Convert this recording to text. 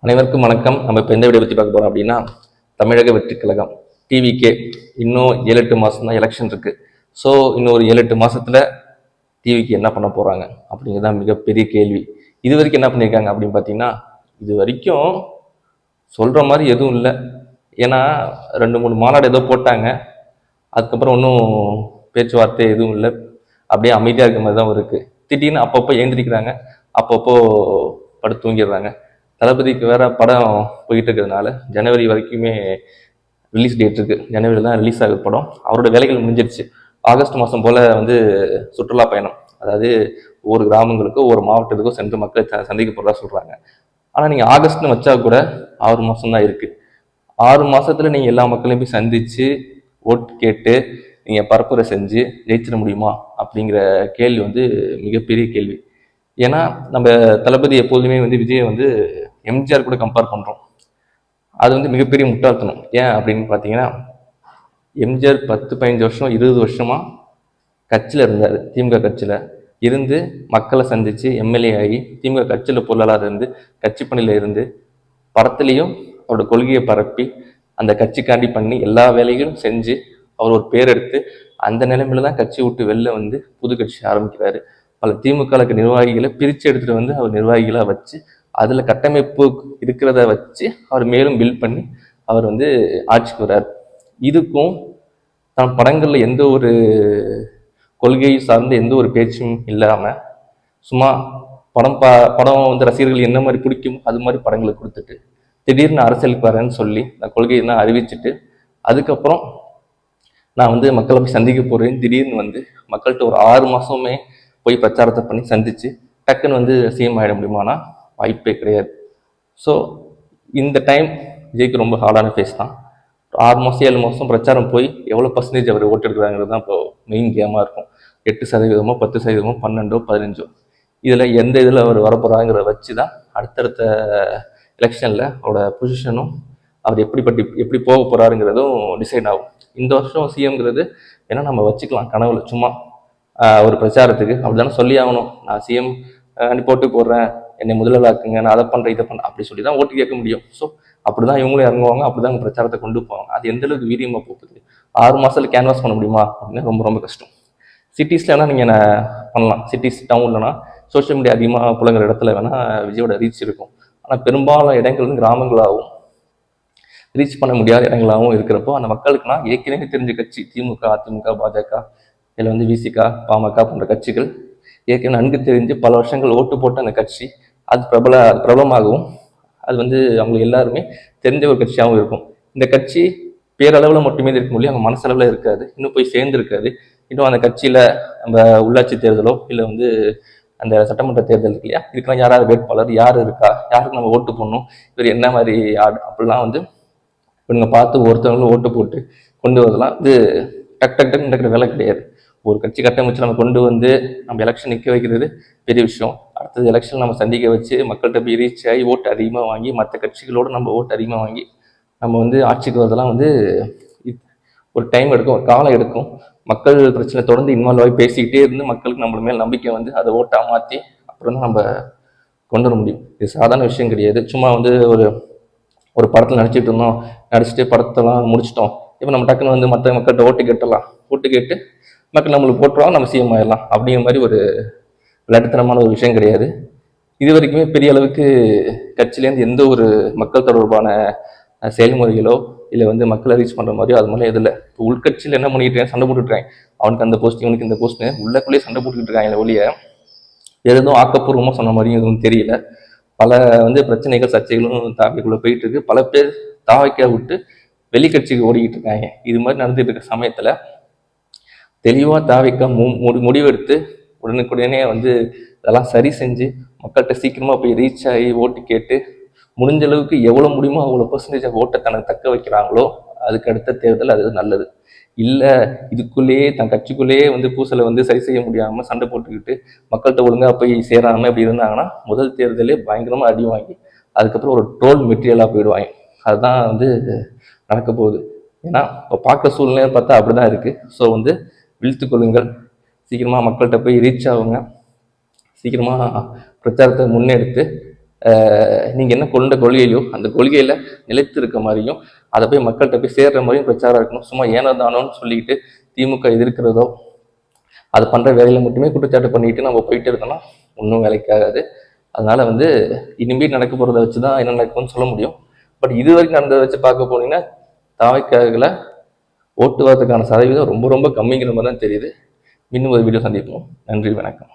அனைவருக்கும் வணக்கம். நம்ம இப்போ எந்த வீடியோ பற்றி பார்க்க போகிறோம் அப்படின்னா, தமிழக வெற்றி கழகம் டிவிகே இன்னும் 7-8 மாதம் தான் எலெக்ஷன் இருக்குது. ஸோ இன்னும் ஒரு 7-8 மாதத்தில் டிவிக்கு என்ன பண்ண போகிறாங்க அப்படிங்கிறது தான் மிகப்பெரிய கேள்வி. இது வரைக்கும் என்ன பண்ணியிருக்காங்க அப்படின்னு பார்த்தீங்கன்னா, இது வரைக்கும் சொல்கிற மாதிரி எதுவும் இல்லை. ஏன்னா 2-3 மாநாடு ஏதோ போட்டாங்க, அதுக்கப்புறம் ஒன்றும் பேச்சுவார்த்தை எதுவும் இல்லை. அப்படியே அமைதியாக இருக்க மாதிரி தான் இருக்குது. திடீர்னு அப்பப்போ எழுந்திரிக்கிறாங்க, அப்பப்போ படுத்து தூங்கிடுறாங்க. தளபதிக்கு வேற படம் போயிட்டு இருக்கிறதுனால ஜனவரி வரைக்குமே ரிலீஸ் டேட் இருக்கு. ஜனவரியில் தான் ரிலீஸ் ஆகுது படம். அவரோட வேலைகள் முடிஞ்சிருச்சு. ஆகஸ்ட் மாதம் போல் சுற்றுலா பயணம், அதாவது ஒவ்வொரு கிராமங்களுக்கும் ஒவ்வொரு மாவட்டத்துக்கும் சென்று மக்களை சந்திக்க போகிறதா சொல்கிறாங்க. ஆனால் நீங்கள் ஆகஸ்ட்னு வச்சா கூட 6 மாதம் தான் இருக்குது. 6 மாதத்தில் நீங்கள் எல்லா மக்களையும் போய் சந்தித்து ஓட்டு கேட்டு நீங்கள் பரப்புரை செஞ்சு ஜெயிச்சிட முடியுமா அப்படிங்கிற கேள்வி மிகப்பெரிய கேள்வி. ஏன்னா நம்ம தளபதி எப்போதுமே விஜயை எம்ஜிஆர் கூட கம்பேர் பண்ணுறோம். அது மிகப்பெரிய முட்டாள்தனம். ஏன் அப்படின்னு பார்த்தீங்கன்னா, எம்ஜிஆர் 10-15 வருஷம் 20 வருஷமாக கட்சியில் இருந்தார். திமுக கட்சியில் இருந்து மக்களை சந்தித்து எம்எல்ஏ ஆகி திமுக கட்சியில் பொருளாளர் இருந்து கட்சி பணியில் இருந்து படத்துலேயும் அவரோட கொள்கையை பரப்பி அந்த கட்சிக்காண்டி பண்ணி எல்லா வேலைகளும் செஞ்சு அவர் ஒரு பேர் எடுத்து அந்த நிலைமையில தான் கட்சி விட்டு வெளில புது கட்சி ஆரம்பிக்கிறாரு. பல திமுக நிர்வாகிகளை பிரித்து எடுத்துகிட்டு அவர் நிர்வாகிகளாக வச்சு அதில் கட்டமைப்பு இருக்கிறத வச்சு அவர் மேலும் பில்ட் பண்ணி அவர் ஆட்சிக்கு வர்றார். இதுக்கும் தான் படங்களில் எந்த ஒரு கொள்கையை சார்ந்த எந்த ஒரு பேச்சும் இல்லாமல் சும்மா படம் ரசிகர்கள் என்ன மாதிரி பிடிக்குமோ அது மாதிரி படங்களை கொடுத்துட்டு திடீர்னு அரசியலுக்கு வரேன்னு சொல்லி அந்த கொள்கையை தான் அறிவிச்சுட்டு அதுக்கப்புறம் நான் மக்களை போய் சந்திக்க போகிறேன்னு திடீர்னு மக்கள்கிட்ட ஒரு 6 மாதமே போய் பிரச்சாரத்தை பண்ணி சந்தித்து டக்குன்னு சிஎம் ஆகிட முடியுமானா வாய்ப்பே கிடையாது. ஸோ இந்த டைம் விஜய்க்கு ரொம்ப ஹார்டான ஃபேஸ் தான். 6 மாதம் 7 மாதம் பிரச்சாரம் போய் எவ்வளோ பர்சன்டேஜ் அவர் ஓட்டு எடுக்கிறாங்கிறது தான் இப்போ மெயின் கேமாக இருக்கும். 8%, 10%, 12, 15 இதில் எந்த இதில் அவர் வரப்போகிறாங்கிறத வச்சு தான் அடுத்தடுத்த எலெக்ஷனில் அவரோட பொசிஷனும் அவர் எப்படி போக போகிறாருங்கிறதும் டிசைட் ஆகும். இந்த வருஷம் சிஎம்ங்கிறது ஏன்னா நம்ம வச்சுக்கலாம் கனவுல சும்மா ஒரு பிரச்சாரத்துக்கு அப்படி தானே சொல்லி ஆகணும். நான் சிஎம் போட்டு போடுறேன், என்னை முதல்வராக்குங்க, நான் அதை பண்ணுறேன் இதை பண்ணுறேன் அப்படி சொல்லி தான் ஓட்டு கேட்க முடியும். ஸோ அப்படி தான் இவங்களும் இறங்குவாங்க, அப்படி தான் பிரச்சாரத்தை கொண்டு போவாங்க. அது எந்தளவுக்கு வீரியமாக போகுது 6 மாதத்தில் கேன்வாஸ் பண்ண முடியுமா அப்படின்னு ரொம்ப ரொம்ப கஷ்டம். சிட்டிஸில் வேணால் நீங்கள் என்ன பண்ணலாம். சிட்டிஸ் டவுன்லனா சோஷியல் மீடியா அதிகமாக புழங்குற இடத்துல வேணால் விஜயோட ரீச் இருக்கும். ஆனால் பெரும்பாலான இடங்கள் கிராமங்களாகவும் ரீச் பண்ண முடியாத இடங்களாகவும் இருக்கிறப்போ அந்த மக்களுக்குனா ஏற்கனவே தெரிஞ்ச கட்சி திமுக, அதிமுக, பாஜக இதில் விசிக, பாமக போன்ற கட்சிகள் ஏற்கனவே நன்கு தெரிஞ்சு பல வருஷங்கள் ஓட்டு போட்ட அந்த கட்சி அது பிரபலமாகவும் அது அவங்களுக்கு எல்லாருமே தெரிஞ்ச ஒரு கட்சியாகவும் இருக்கும். இந்த கட்சி பேரளவில் மட்டுமே இருக்க முடியும், அவங்க மனசளவில் இருக்காது, இன்னும் போய் சேர்ந்துருக்காது. இன்னும் அந்த கட்சியில் நம்ம உள்ளாட்சி தேர்தலோ இல்லை அந்த சட்டமன்ற தேர்தல் இருக்கு இல்லையா, இதுக்கெல்லாம் யாராவது வேட்பாளர் யார் இருக்கா, யாருக்கு நம்ம ஓட்டு போடணும், இவர் என்ன மாதிரி ஆடு அப்படிலாம் இவங்க பார்த்து ஒருத்தவங்களும் ஓட்டு போட்டு கொண்டு வரலாம். இது டக் டக் டக் நடக்கிற வேலை கிடையாது. ஒரு கட்சி கட்டமைச்சு நம்ம கொண்டு நம்ம எலெக்ஷன் நிற்க வைக்கிறது பெரிய விஷயம். அடுத்தது எலெக்ஷன் நம்ம சந்திக்க வச்சு மக்கள்கிட்ட போய் ரீச் ஆகி ஓட்டு அதிகமாக வாங்கி மற்ற கட்சிகளோடு நம்ம ஓட்டு அதிகமாக வாங்கி நம்ம ஆட்சிக்கு வரதெல்லாம் ஒரு டைம் எடுக்கும், ஒரு காலம் எடுக்கும். மக்கள் பிரச்சனை தொடர்ந்து இன்வால்வ் ஆகி பேசிக்கிட்டே இருந்து மக்களுக்கு நம்மள மேல் நம்பிக்கை அதை ஓட்டாக மாற்றி அப்புறம் தான் நம்ம கொண்டு வர முடியும். இது சாதாரண விஷயம் கிடையாது. சும்மா ஒரு படத்தில் நடிச்சிட்டு இருந்தோம், நடிச்சுட்டு படத்தெல்லாம் முடிச்சிட்டோம், இப்போ நம்ம டக்குன்னு மற்ற மக்கள்கிட்ட ஓட்டு கேட்டு மக்கள் நம்மளுக்கு போட்டுருவாங்க, நம்ம சிஎம் ஆயிடலாம் அப்படிங்கிற மாதிரி ஒரு விளையாட்டுத்தனமான ஒரு விஷயம் கிடையாது. இது வரைக்குமே பெரிய அளவுக்கு கட்சியிலேருந்து எந்த ஒரு மக்கள் தொடர்பான செயல்முறைகளோ இல்லை மக்களை ரீச் பண்ணுற மாதிரியோ அது மாதிரிலாம் எதில். இப்போ உள்கட்சியில் என்ன பண்ணிக்கிட்டு இருக்கேன், சண்டை போட்டுட்ருக்கேன், அவனுக்கு அந்த போஸ்ட் இவனுக்கு இந்த போஸ்ட்னு உள்ளக்குள்ளேயே சண்டை போட்டுக்கிட்டு இருக்காங்க ஒழிய எதுவும் ஆக்கப்பூர்வமாக சொன்ன மாதிரியும் எதுவும் தெரியல. பல பிரச்சனைகள் சர்ச்சைகளும் தாவைக்குள்ளே போயிட்டு இருக்கு. பல பேர் தாவைக்க விட்டு வெளிக்கட்சிக்கு ஓடிக்கிட்டு இருக்காங்க. இது மாதிரி நடந்துட்டு இருக்க சமயத்தில் தெளிவாக தாவைக்க முடிவெடுத்து உடனுக்குடனே இதெல்லாம் சரி செஞ்சு மக்கள்கிட்ட சீக்கிரமாக போய் ரீச் ஆகி ஓட்டு கேட்டு முடிஞ்ச அளவுக்கு எவ்வளோ முடியுமோ அவ்வளோ பர்சன்டேஜ் ஓட்டை தனக்கு தக்க வைக்கிறாங்களோ அதுக்கு அடுத்த தேர்தல் அது நல்லது. இல்லை இதுக்குள்ளேயே தன் கட்சிக்குள்ளேயே பூசலை சரி செய்ய முடியாமல் சண்டை போட்டுக்கிட்டு மக்கள்கிட்ட ஒழுங்காக போய் சேராமல் இப்படி இருந்தாங்கன்னா முதல் தேர்தலே பயங்கரமாக அடி வாங்கி அதுக்கப்புறம் ஒரு ட்ரோல் மெட்டீரியலாக போயிடுவாங்க. அதுதான் நடக்க போகுது. ஏன்னா இப்போ பார்க்குற சூழ்நிலையை பார்த்தா அப்படி தான் இருக்குது. ஸோ விழித்து கொள்ளுங்கள், சீக்கிரமாக மக்கள்கிட்ட போய் ரீச் ஆகுங்க, சீக்கிரமாக பிரச்சாரத்தை முன்னெடுத்து நீங்கள் என்ன கொண்ட கொள்கையோ அந்த கொள்கையில் நிலைத்து இருக்க மாதிரியும் அதை போய் மக்கள்கிட்ட போய் சேர்ற மாதிரியும் பிரச்சாரம் இருக்கணும். சும்மா ஏனோ தானோன்னு சொல்லிக்கிட்டு திமுக எதிர்க்கிறதோ அது பண்ணுற வேலையில் மட்டுமே குற்றச்சாட்டு பண்ணிக்கிட்டு நம்ம போயிட்டு இருக்கோம்னா ஒன்றும் வேலைக்காகாது. அதனால இனிமேல் நடக்க போகிறத வச்சு தான் என்ன நடக்கும்னு சொல்ல முடியும். பட் இது வரைக்கும் நடந்ததை வச்சு பார்க்க போனீங்கன்னா தாவைக்காகல ஓட்டு வரதுக்கான சதவீதம் ரொம்ப ரொம்ப கம்மிங்கிற மாதிரி தான் தெரியுது. இன்னும் ஒரு வீடியோ சந்திப்போம். நன்றி, வணக்கம்.